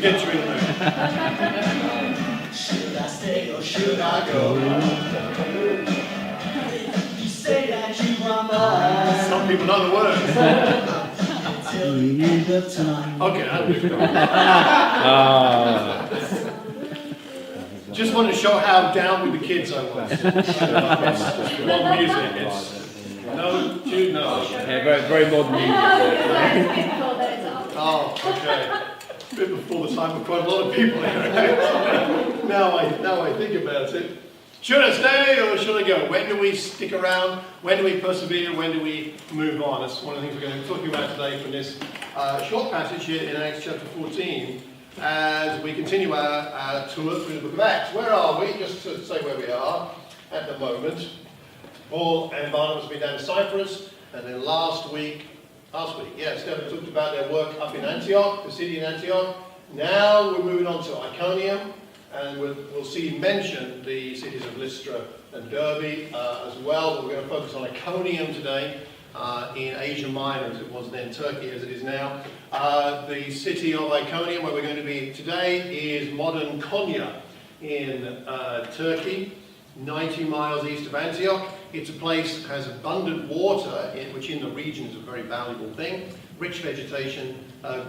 kids are in the mood. Should I stay or should I go? You say that you are mine. Some people know the words. Until the end of time. Okay, that'll be good. Just want to show how down with the kids I was. It's modern music. It's no, Jude, no. Yeah, very modern music. Oh, okay. A bit before the time of quite a lot of people here. Now I think about it. Should I stay or should I go? When do we stick around? When do we persevere? When do we move on? That's one of the things we're going to be talking about today from this short passage here in Acts chapter 14 as we continue our tour through the book of Acts. Where are we? Just to say where we are at the moment. Paul and Barnabas have been down to Cyprus, and then last week, Stephen talked about their work up in Antioch, the city in Antioch. Now we're moving on to Iconium, and we'll see mention the cities of Lystra and Derbe as well, but we're going to focus on Iconium today in Asia Minor, as it was then Turkey, as it is now. The city of Iconium, where we're going to be today, is modern Konya in Turkey, 90 miles east of Antioch. It's a place that has abundant water, which in the region is a very valuable thing. Rich vegetation,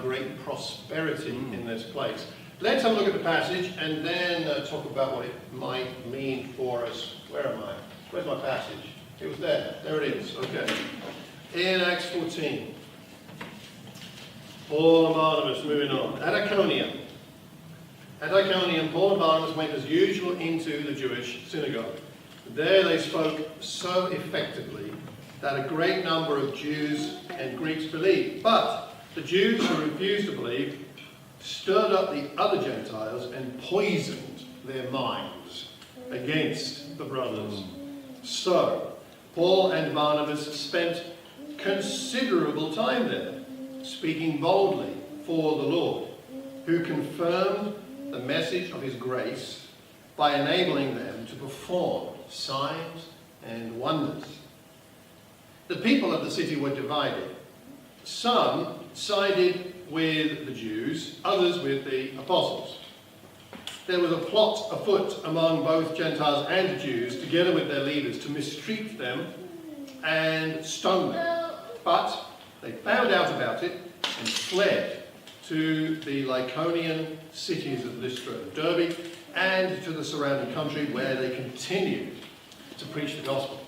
great prosperity in this place. Let's have a look at the passage and then talk about what it might mean for us. Where am I? Where's my passage? It was there. There it is. Okay. In Acts 14. Paul and Barnabas, moving on. At Iconium, Paul and Barnabas went as usual into the Jewish synagogue. There they spoke so effectively that a great number of Jews and Greeks believed. But the Jews who refused to believe stirred up the other Gentiles and poisoned their minds against the brothers. So Paul and Barnabas spent considerable time there, speaking boldly for the Lord, who confirmed the message of his grace by enabling them to perform signs and wonders. The people of the city were divided. Some sided with the Jews, others with the apostles. There was a plot afoot among both Gentiles and Jews, together with their leaders, to mistreat them and stone them. But they found out about it and fled to the Lycaonian cities of Lystra and Derbe and to the surrounding country, where they continued to preach the gospel.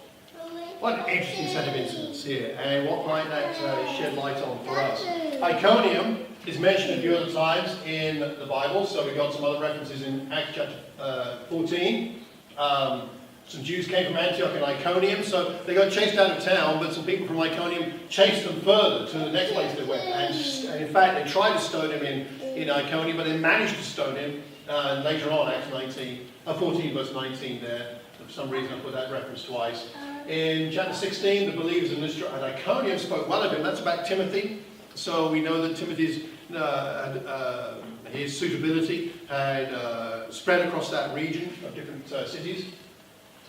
What an interesting set of incidents here, and what might that shed light on for us? Iconium is mentioned a few other times in the Bible, so we've got some other references in Acts chapter 14. Some Jews came from Antioch and Iconium, so they got chased out of town, but some people from Iconium chased them further to the next place they went. And in fact, they tried to stone him in Iconium, but they managed to stone him. And later on, Acts 14 verse 19 there. For some reason I put that reference twice. In chapter 16, the believers in Lystra and Iconium spoke well of him. That's about Timothy. So we know that Timothy's his suitability had spread across that region of different cities.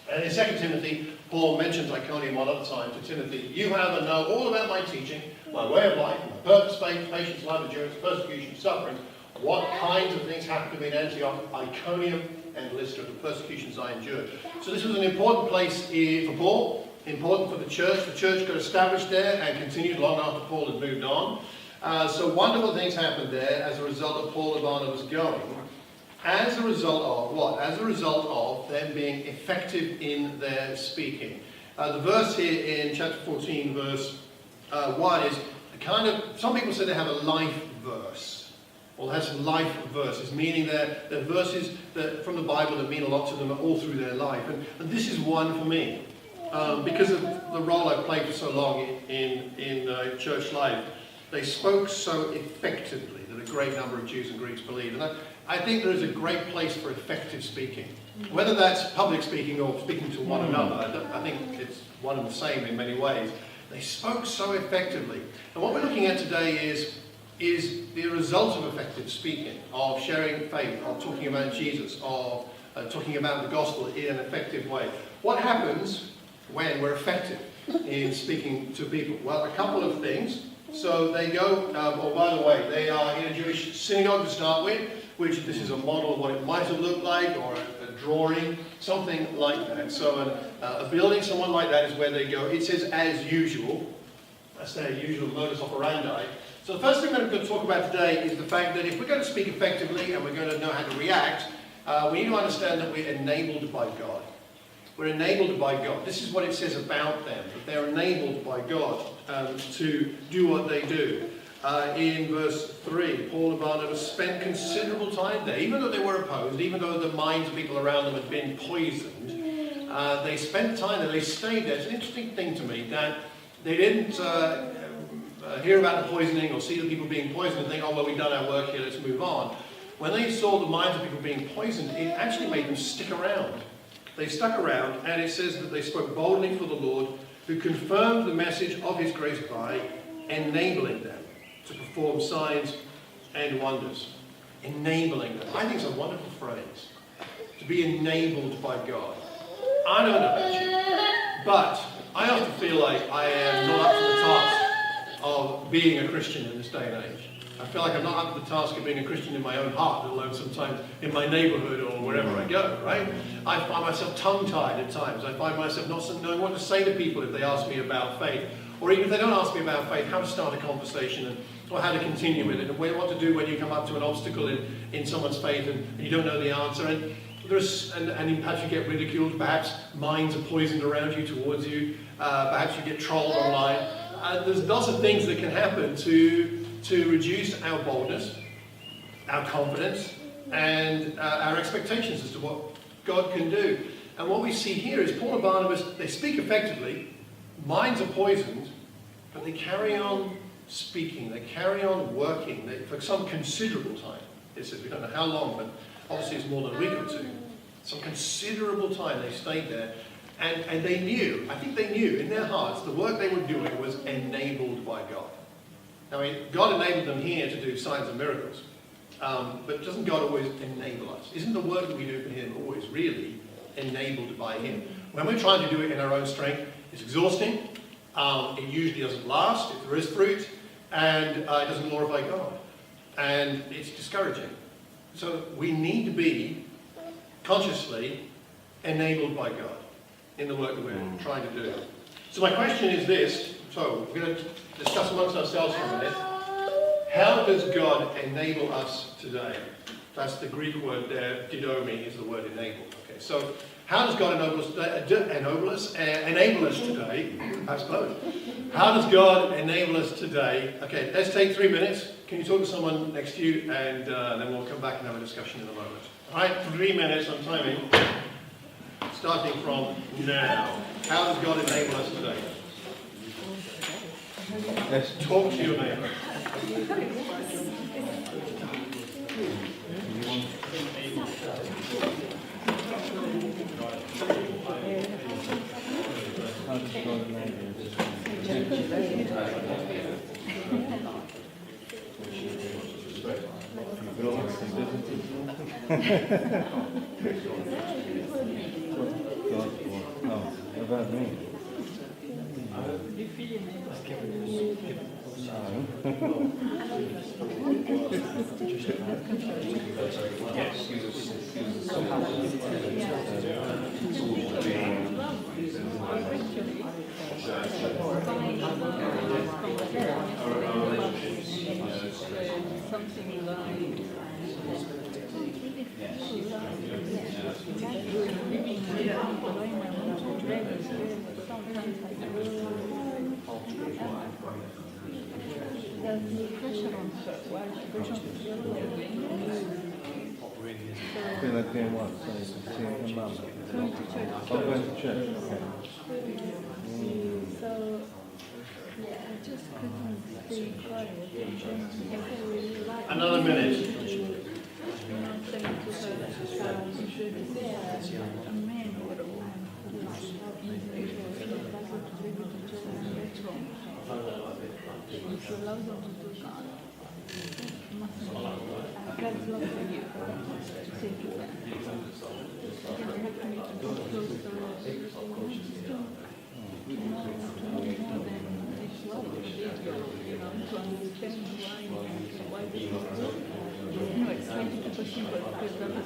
And in 2 Timothy, Paul mentions Iconium one other time to Timothy. You, however, know all about my teaching, my way of life, my purpose, faith, patience, love, endurance, persecution, suffering, what kinds of things happened to me in Antioch, Iconium, and Lystra, the persecutions I endured. So this was an important place for Paul, important for the church. The church got established there and continued long after Paul had moved on. So wonderful things happened there as a result of Paul and Barnabas going. As a result of what? As a result of them being effective in their speaking. The verse here in chapter 14, verse 1 is kind of, some people say they have a life verse. Or has life verses, meaning they're verses that from the Bible that mean a lot to them all through their life. And this is one for me. Because of the role I've played for so long in church life, they spoke so effectively that a great number of Jews and Greeks believed. And I think there is a great place for effective speaking. Whether that's public speaking or speaking to one another, I think it's one and the same in many ways. They spoke so effectively. And what we're looking at today is the result of effective speaking, of sharing faith, of talking about Jesus, of talking about the gospel in an effective way. What happens when we're effective in speaking to people? Well, a couple of things. So they go, oh by the way, they are in a Jewish synagogue to start with, which this is a model of what it might have looked like, or a drawing, something like that. So a building, someone like that is where they go. It says as usual. That's their usual modus operandi. So the first thing that I'm going to talk about today is the fact that if we're going to speak effectively and we're going to know how to react, we need to understand that we're enabled by God. We're enabled by God. This is what it says about them, that they're enabled by God to do what they do. In verse 3, Paul and Barnabas spent considerable time there, even though they were opposed, even though the minds of people around them had been poisoned. They spent time there, they stayed there. It's an interesting thing to me that they didn't hear about the poisoning or see the people being poisoned and think, oh, well, we've done our work here, let's move on. When they saw the minds of people being poisoned, it actually made them stick around. They stuck around, and it says that they spoke boldly for the Lord, who confirmed the message of his grace by enabling them to perform signs and wonders. Enabling them. I think it's a wonderful phrase. To be enabled by God. I don't know about you, but I often feel like I am not up to the task of being a Christian in this day and age. I feel like I'm not up to the task of being a Christian in my own heart, let alone sometimes in my neighbourhood or wherever I go, right? I find myself tongue-tied at times. I find myself not knowing what to say to people if they ask me about faith. Or even if they don't ask me about faith, how to start a conversation or how to continue with it, and what to do when you come up to an obstacle in someone's faith and you don't know the answer. And perhaps you get ridiculed, perhaps minds are poisoned around you, towards you, perhaps you get trolled online. There's lots of things that can happen to reduce our boldness, our confidence, and our expectations as to what God can do. And what we see here is Paul and Barnabas, they speak effectively, minds are poisoned, but they carry on speaking, they carry on working for some considerable time. It says, we don't know how long, but obviously it's more than a week or two. Some considerable time they stayed there. And they knew, I think they knew in their hearts, the work they were doing was enabled by God. I mean, God enabled them here to do signs and miracles. But doesn't God always enable us? Isn't the work that we do for him always really enabled by him? When we're trying to do it in our own strength, it's exhausting. It usually doesn't last if there is fruit. And it doesn't glorify God. And it's discouraging. So we need to be consciously enabled by God in the work that we're trying to do. So my question is this. So we're going to discuss amongst ourselves for a minute. How does God enable us today? That's the Greek word there. Didomi is the word enable. Okay, so how does God enable us today? I suppose. How does God enable us today? Okay, let's take 3 minutes. Can you talk to someone next to you, and then we'll come back and have a discussion in a moment. All right, 3 minutes. I'm timing. Starting from now. How does God enable us today? Yes. Talk to your neighbour. How does God enable God, about me. Something like pressure on her while Feel like doing what? So seeing her mum? going to church. Oh, going to church, okay. So I just couldn't stay quiet, and then I really liked Another minute. saying to her, a man or a woman who is individual, he doesn't really do that's wrong. If you allow them to do that, you mustn't. God's love for you. Say to them. You don't have to make it go close to everything. To know more than if you why they did go, to understand why this is good. It's trying to pursue what because that was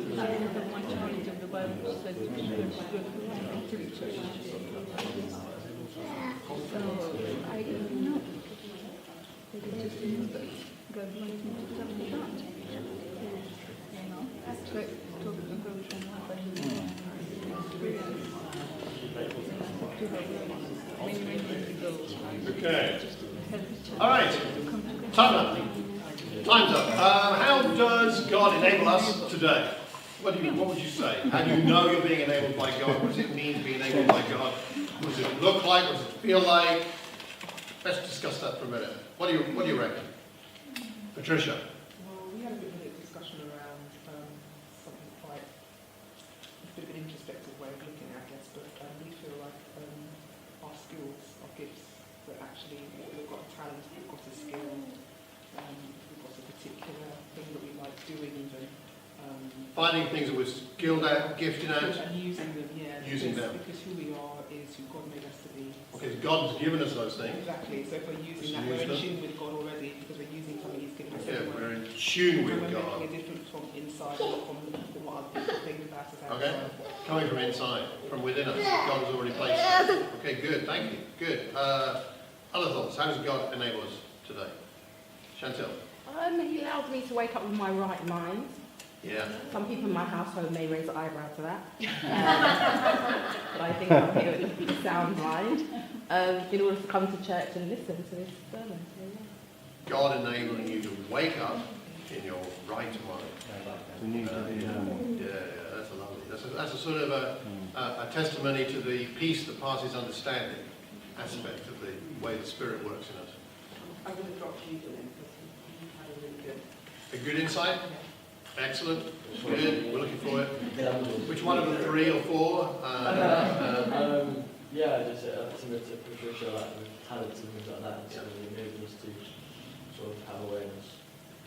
my challenge of the Bible said to be good to the church. So I don't know. They just knew that God wants me to tell me that. It's like talking about from what I know experience. Many years ago. Okay. All right. Time up. Time's up. How does God enable us today? What would you say? How do you know you're being enabled by God? What does it mean to be enabled by God? What does it look like? What does it feel like? Let's discuss that for a minute. What do you reckon? Patricia? Well, we had a bit of a discussion around something quite a bit of an introspective way of looking at it, but we feel like our skills, our gifts, that actually we've got a talent, we've got a skill, we've got a particular thing that we like doing even. Finding things that we're skilled at, gifted at. And using them, yeah. Using them. Because who we are is who God made us to be. Okay, God's given us those things. Exactly, so if we're using that, we're in tune with God already, because we're using something He's given us. Yeah, we're in tune with we're God. making a difference from inside, not from what other people think about us outside. Okay, coming from inside, from within us. God has already placed it. Okay, good, thank you. Good. Other thoughts? How does God enable us today? Chantel? He allows me to wake up with my right mind. Yeah. Some people in my household may raise an eyebrow to that. But I think I'm here with a sound mind in order to come to church and listen to this sermon. So, yeah. God enabling you to wake up in your right mind. Yeah, that's a lovely. That's a sort of a testimony to the peace that passes understanding aspect of the way the Spirit works in us. I'm going to drop you to him because he had a really good. A good insight? Excellent. Good. We're looking for it. Which one of the 3 or 4? Yeah, just similar to Patricia, like with talents and things like that, and so it enables us to sort of have awareness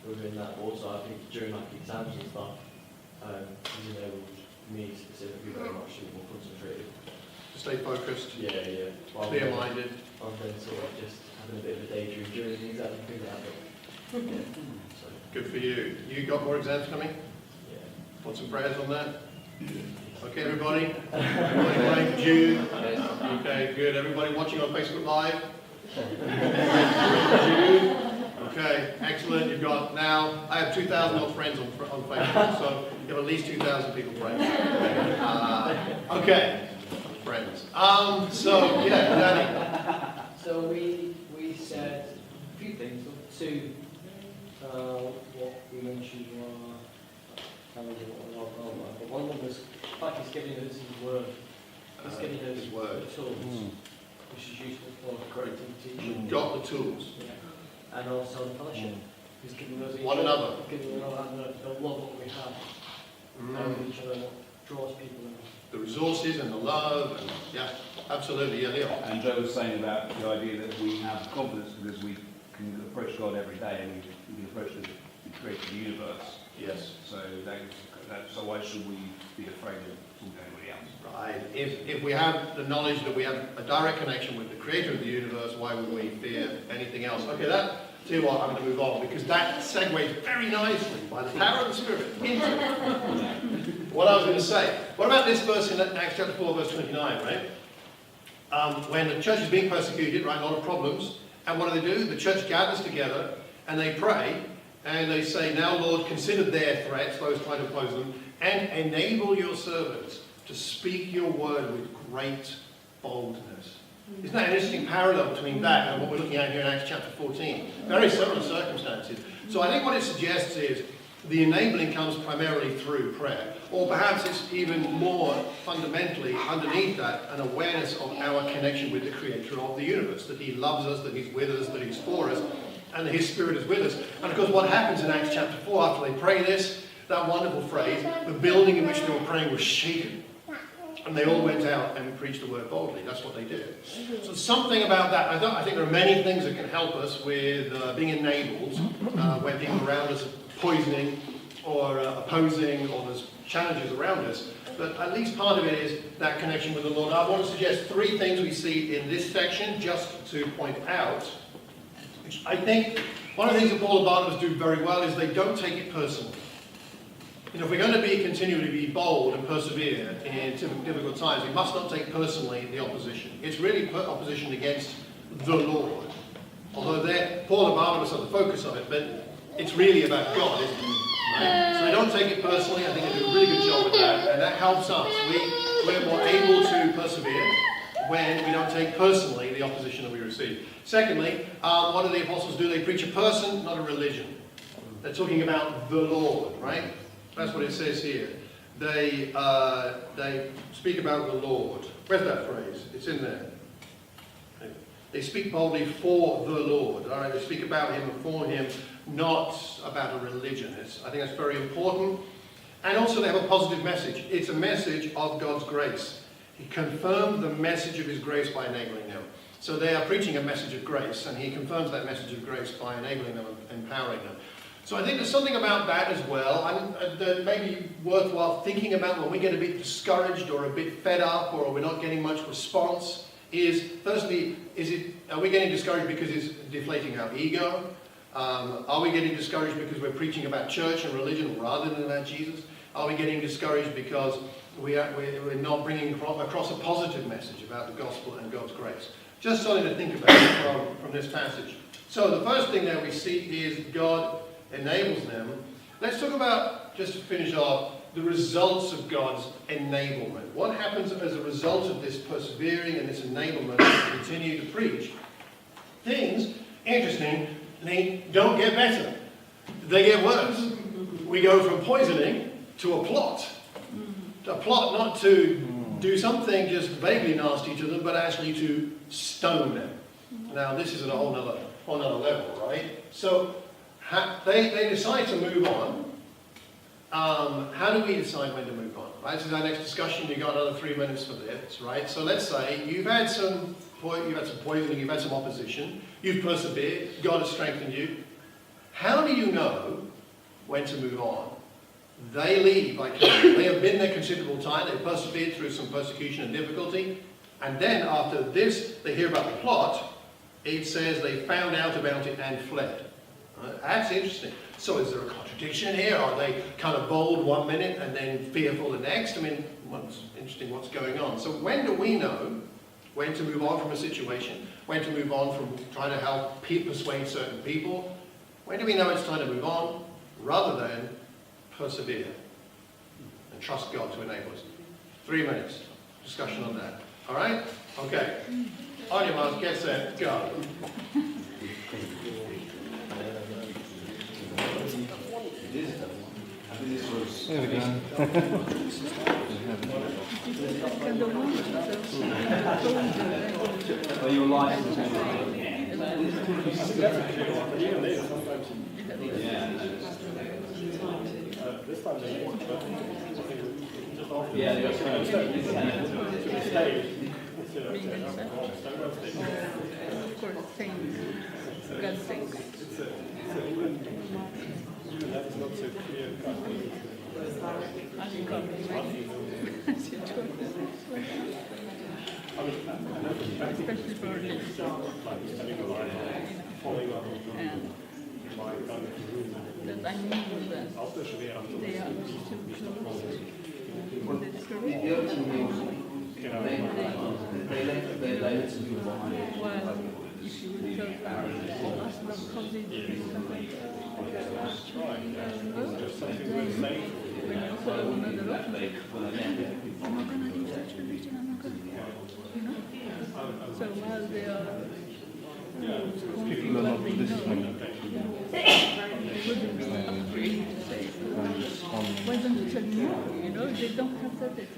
within that. Also, I think during like exams and stuff, it's enabled me specifically very much to be more concentrated. To stay focused. Yeah. Clear-minded. Rather than sort of just having a bit of a daydream during the exam and things like that. Yeah. So, Good for you. You got more exams coming? yeah. Want some prayers on that? Okay, everybody? Everybody praying for Jude? Okay, good. Everybody watching on Facebook Live? Jude? Okay, excellent. You've got now, I have 2,000 odd friends on Facebook, so you have at least 2,000 people praying. Okay, friends. So, yeah, Danny. So we said a few things. Two, what we mentioned were but one of them was like he's giving us his word. He's giving us His word. the tools, which is useful for correcting teaching. We've got the tools. Yeah. And also the fellowship. He's giving us One another. giving us the love that we have. And each other draws people in. The resources and the love, and yeah, absolutely, yeah, Leo. And Joe was saying about the idea that we have confidence because we can approach God every day and we can approach the creator of the universe. Yes. So so why should we be afraid of talking to anybody else? Right. If we have the knowledge that we have a direct connection with the creator of the universe, why would we fear anything else? Okay, tell you what, I'm going to move on because that segues very nicely by the power of the Spirit into what I was going to say. What about this verse in Acts chapter 4, verse 29, right? When the church is being persecuted, right, a lot of problems, and what do? The church gathers together and they pray and they say, now Lord, consider their threats, those trying to oppose them, and enable your servants to speak your word with great boldness. Isn't that an interesting parallel between that and what we're looking at here in Acts chapter 14? Very similar circumstances. So I think what it suggests is the enabling comes primarily through prayer. Or perhaps it's even more fundamentally underneath that an awareness of our connection with the creator of the universe, that he loves us, that he's with us, that he's for us, and that his Spirit is with us. And of course what happens in Acts chapter 4 after they pray this, that wonderful phrase, the building in which they were praying was shaken. And they all went out and preached the word boldly. That's what they did. So something about that, I think there are many things that can help us with being enabled when people around us are poisoning or opposing, or there's challenges around us, but at least part of it is that connection with the Lord. I want to suggest 3 things we see in this section, just to point out, which I think one of the things that Paul and Barnabas do very well is they don't take it personally. You know, if we're going to continually be bold and persevere in difficult times, we must not take personally the opposition. It's really opposition against the Lord. Although Paul and Barnabas are the focus of it, but it's really about God, isn't it? Right? So they don't take it personally. I think they do a really good job with that, and that helps us. We're more able to persevere when we don't take personally the opposition that we receive. Secondly, what do the apostles do? They preach a person, not a religion. They're talking about the Lord, right? That's what it says here. They speak about the Lord. Where's that phrase? It's in there. They speak boldly for the Lord. All right, they speak about him and for him, not about a religion. I think that's very important. And also they have a positive message. It's a message of God's grace. He confirmed the message of his grace by enabling them. So they are preaching a message of grace, and he confirms that message of grace by enabling them and empowering them. So I think there's something about that as well, and that may be worthwhile thinking about when we get a bit discouraged or a bit fed up or we're not getting much response. Firstly, are we getting discouraged because it's deflating our ego? Are we getting discouraged because we're preaching about church and religion rather than about Jesus? Are we getting discouraged because we're not bringing across a positive message about the gospel and God's grace? Just something to think about from this passage. So the first thing that we see is God enables them. Let's talk about, just to finish off, the results of God's enablement. What happens as a result of this persevering and this enablement to continue to preach? Things, interestingly, don't get better. They get worse. We go from poisoning to a plot. A plot not to do something just vaguely nasty to them, but actually to stone them. Now, this is at a whole nother level, right? So, they decide to move on. How do we decide when to move on? Right, this is our next discussion. You've got another 3 minutes for this, right? So let's say you've had some poisoning, you've had some opposition, you've persevered, God has strengthened you. How do you know when to move on? They leave. They have been there considerable time. They've persevered through some persecution and difficulty. And then after this, they hear about the plot. It says they found out about it and fled. That's interesting. So is there a contradiction here? Are they kind of bold 1 minute and then fearful the next? I mean, what's interesting what's going on. So when do we know when to move on from a situation? When to move on from trying to help persuade certain people? When do we know it's time to move on rather than persevere and trust God to enable us? 3 minutes. Discussion on that. All right? Okay. On your marks, get set, go. There we go. Are you alive? Of course, things, God things. That is not so clear cut. Especially for Leeds. Following up And my kind of room. that I knew that they are too close. Well, if you would talk ask them how they do it, Just something we're saying. when you follow another option, I'm not going to do such a vision, I'm not going to, you know? So while they are People are not listening. they wouldn't be afraid to say, why don't you tell me more? You know, they don't have that attitude.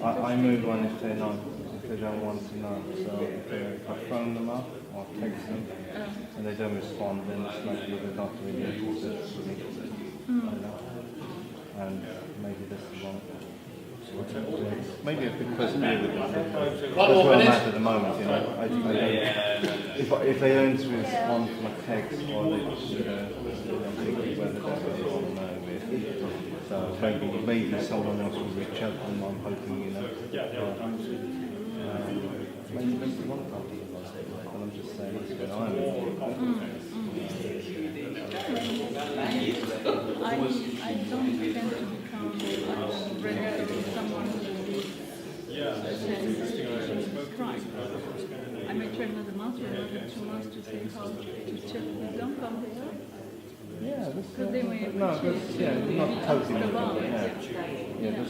I move on if they know, if they don't want to know. So if I phone them up or text them and they don't respond, then it's likely they're not really interested in me. And maybe that's the wrong. Maybe a bit persevere with it. One That's more where I'm minute. at the moment, you know. I if they don't respond to my text or they just, I'm thinking whether they're going to know with. So maybe someone else will reach out to them, I'm hoping, you know. Maybe one party, but I'm just saying it's going on. I don't intend to become someone who is crime. I may try another month or another 2 months to see how to check with them come here. Yeah, that's Because they may not totally that's not. we have a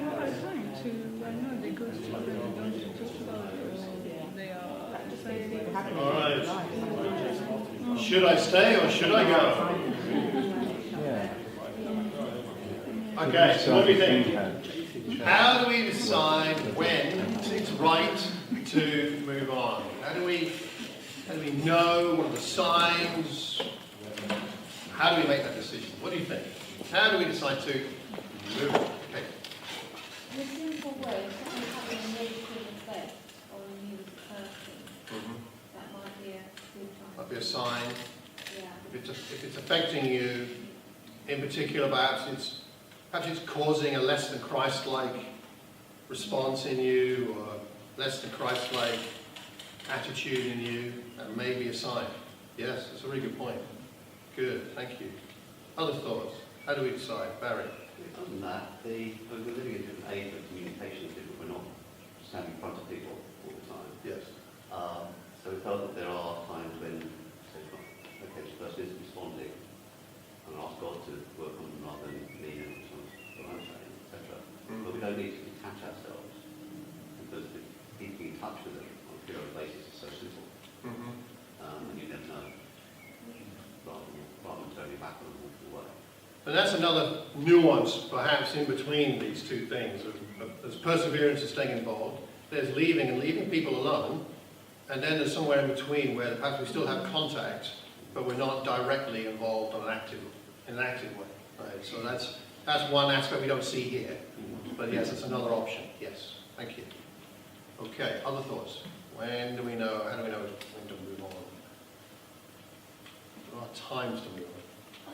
hard time to, I know they go to they don't talk about it, or they are deciding. All right. Should I stay or should I go? Yeah. Okay, so what do we think? How do we decide when it's right to move on? How do we know? What are the signs? How do we make that decision? What do you think? How do we decide to move on? Okay. The simple way is having a negative effect on you as a person. That might be a good time. Might be a sign. Yeah. If it's affecting you, in particular, perhaps it's causing a less than Christ-like response in you, or less than Christ-like attitude in you, that may be a sign. Yes, that's a really good point. Good, thank you. Other thoughts? How do we decide? Barry? Other than that, we're living in a different age of communication, we're not standing in front of people all the time. Yes. So we felt that there are times when, say, okay, this person is responding, and ask God to work on them rather than me and what I'm saying, etc. But we don't need to detach ourselves, because keeping in touch with them on a periodic basis is so simple. And you never know, rather than turning back on them walking away. And that's another nuance, perhaps, in between these two things. There's perseverance and staying involved. There's leaving and leaving people alone. And then there's somewhere in between where perhaps we still have contact, but we're not directly involved in an active way. Right? So that's one aspect we don't see here. But yes, it's another option. Yes. Thank you. Okay. Other thoughts? When do we know? How do we know when to move on? There are times to move on.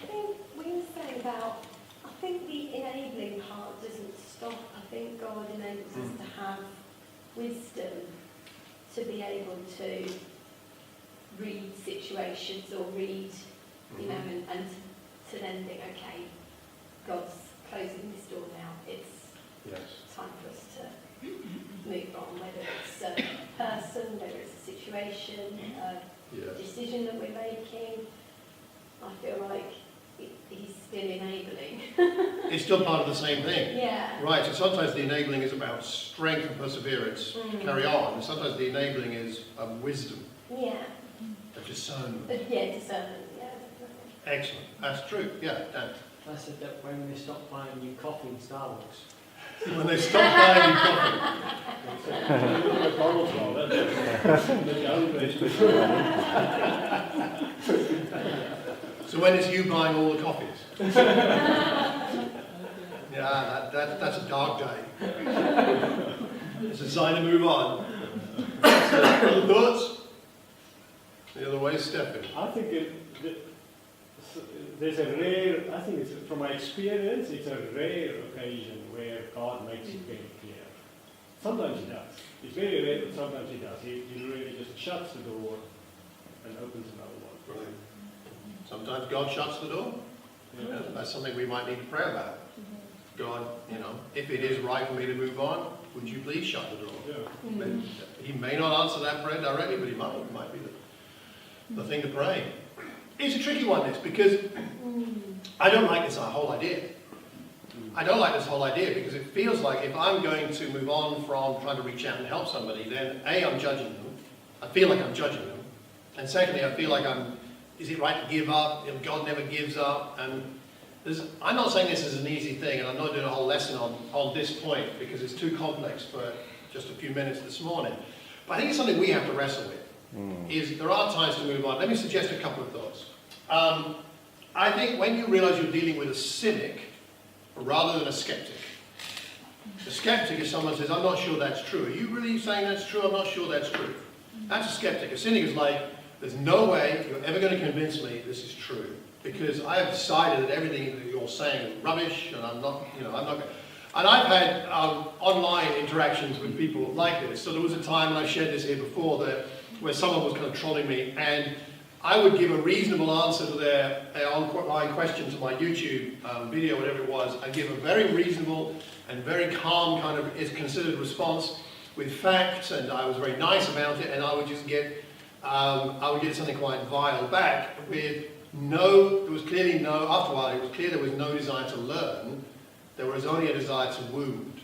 I think we were saying about, I think the enabling part doesn't stop. I think God enables us to have wisdom to be able to read situations or read, you know, and to then think, okay, God's closing this door now. It's time for us to move on, whether it's a person, whether it's a situation, a decision that we're making. I feel like he's still enabling. It's still part of the same thing. Yeah. Right, so sometimes the enabling is about strength and perseverance, carry on, and sometimes the enabling is wisdom, Yeah. a discernment. Yeah, discernment, yeah, definitely. Excellent, that's true, yeah, Dan. I said that when they stopped buying you coffee in Starbucks. When they stop buying you coffee. So when it's you buying all the coffees? Yeah, that's a dark day. It's a sign to move on. Other thoughts? The other way, Stephen. I think there's a rare, I think it's, from my experience, it's a rare occasion where God makes it very clear. Sometimes he does. It's very rare, but sometimes he does. He really just shuts the door and opens another one. Right. Sometimes God shuts the door. Yeah, that's something we might need to pray about. God, you know, if it is right for me to move on, would you please shut the door? Yeah. He may not answer that prayer directly, but he might. It might be the thing to pray. It's a tricky one, this, because I don't like this whole idea. I don't like this whole idea because it feels like if I'm going to move on from trying to reach out and help somebody, then A, I'm judging them. I feel like I'm judging them. And secondly, I feel like is it right to give up? God never gives up. And I'm not saying this is an easy thing, and I'm not doing a whole lesson on this point because it's too complex for just a few minutes this morning. But I think it's something we have to wrestle with. Is there are times to move on. Let me suggest a couple of thoughts. I think when you realize you're dealing with a cynic rather than a skeptic, The skeptic is someone who says, I'm not sure that's true. Are you really saying that's true? I'm not sure that's true. That's a skeptic. A cynic is like, there's no way you're ever going to convince me this is true, because I have decided that everything that you're saying is rubbish, and I'm not going to. And I've had online interactions with people like this. So there was a time, and I've shared this here before, where someone was kind of trolling me, and I would give a reasonable answer to their online question to my YouTube video, whatever it was. I'd give a very reasonable and very calm kind of considered response with facts, and I was very nice about it, and I would just get something quite vile back with there was clearly no, after a while it was clear there was no desire to learn, there was only a desire to wound.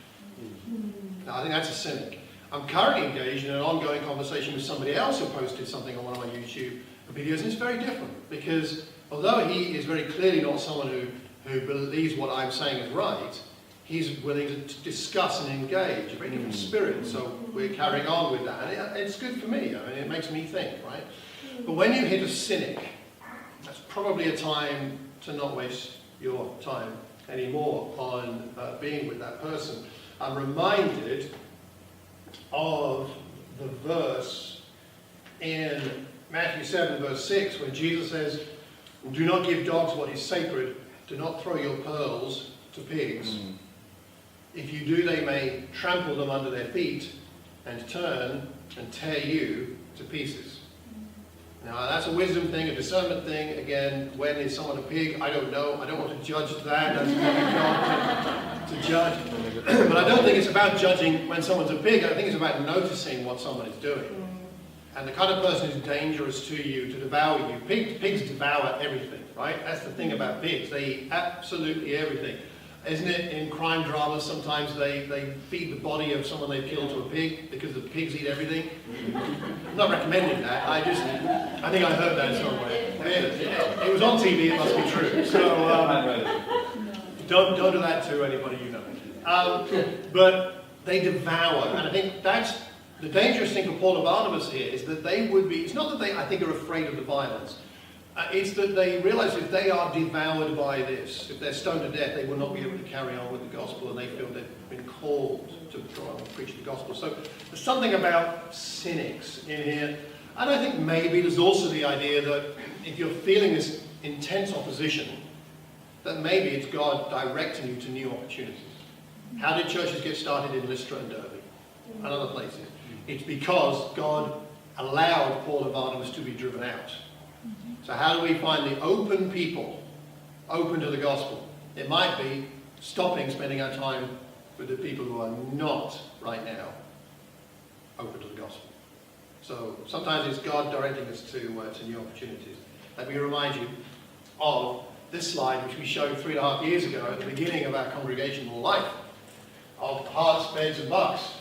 Now I think that's a cynic. I'm currently engaged in an ongoing conversation with somebody else who posted something on one of my YouTube videos, and it's very different, because although he is very clearly not someone who believes what I'm saying is right, he's willing to discuss and engage, a very different spirit, so we're carrying on with that. And it's good for me, I mean, it makes me think, right? But when you hit a cynic, that's probably a time to not waste your time anymore on being with that person. I'm reminded of the verse in Matthew 7, verse 6, when Jesus says, do not give dogs what is sacred, do not throw your pearls to pigs. If you do, they may trample them under their feet and turn and tear you to pieces. Now, that's a wisdom thing, a discernment thing. Again, when is someone a pig? I don't know. I don't want to judge that. That's probably God to judge. But I don't think it's about judging when someone's a pig. I think it's about noticing what someone is doing. And the kind of person who's dangerous to you, to devour you. Pigs devour everything, right? That's the thing about pigs. They eat absolutely everything. Isn't it in crime dramas sometimes they feed the body of someone they've killed to a pig because the pigs eat everything? I'm not recommending that. I think I heard that somewhere. It was on TV, it must be true. So don't do that to anybody you know. But they devour, and I think that's the dangerous thing for Paul and Barnabas here, is that they would be, it's not that they, I think, are afraid of the violence. It's that they realise if they are devoured by this, if they're stoned to death, they will not be able to carry on with the gospel, and they feel they've been called to try and preach the gospel. So there's something about cynics in here. And I think maybe there's also the idea that if you're feeling this intense opposition, that maybe it's God directing you to new opportunities. How did churches get started in Lystra and Derby and other places? It's because God allowed Paul and Barnabas to be driven out. So how do we find the open people, open to the gospel? It might be stopping spending our time with the people who are not right now open to the gospel. So sometimes it's God directing us to new opportunities. Let me remind you of this slide, which we showed 3.5 years ago at the beginning of our congregational life, of Herts, Beds and Bucks.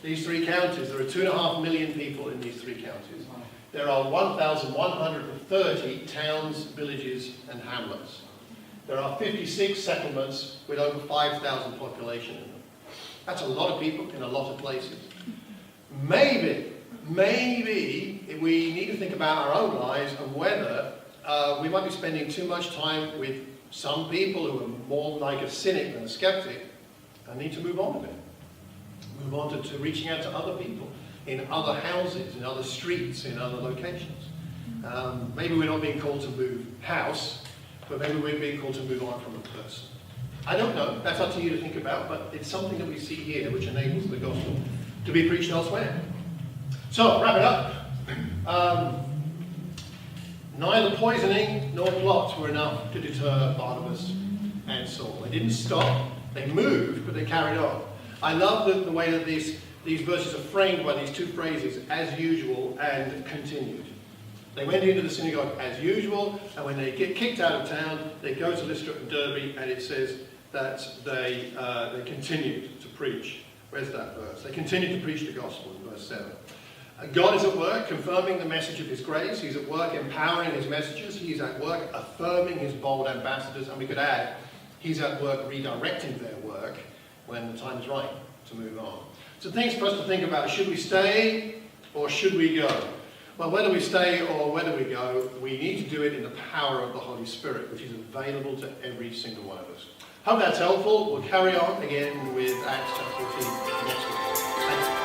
These three counties, there are 2.5 million people in these three counties. There are 1,130 towns, villages and hamlets. There are 56 settlements with over 5,000 population in them. That's a lot of people in a lot of places. Maybe we need to think about our own lives and whether we might be spending too much time with some people who are more like a cynic than a skeptic and need to move on a bit. Move on to reaching out to other people in other houses, in other streets, in other locations. Maybe we're not being called to move house, but maybe we're being called to move on from a person. I don't know, that's up to you to think about, but it's something that we see here which enables the gospel to be preached elsewhere. So, wrap it up. Neither poisoning nor plots were enough to deter Barnabas and Saul. They didn't stop, they moved, but they carried on. I love the way that these verses are framed by these two phrases, as usual and continued. They went into the synagogue as usual, and when they get kicked out of town, they go to Lystra and Derby, and it says that they continued to preach. Where's that verse? They continued to preach the gospel in verse 7. God is at work confirming the message of his grace. He's at work empowering his messengers. He's at work affirming his bold ambassadors. And we could add, he's at work redirecting their work when the time is right to move on. So things for us to think about. Should we stay or should we go? Well, whether we stay or whether we go, we need to do it in the power of the Holy Spirit, which is available to every single one of us. Hope that's helpful. We'll carry on again with Acts chapter 14 next week. Thank you.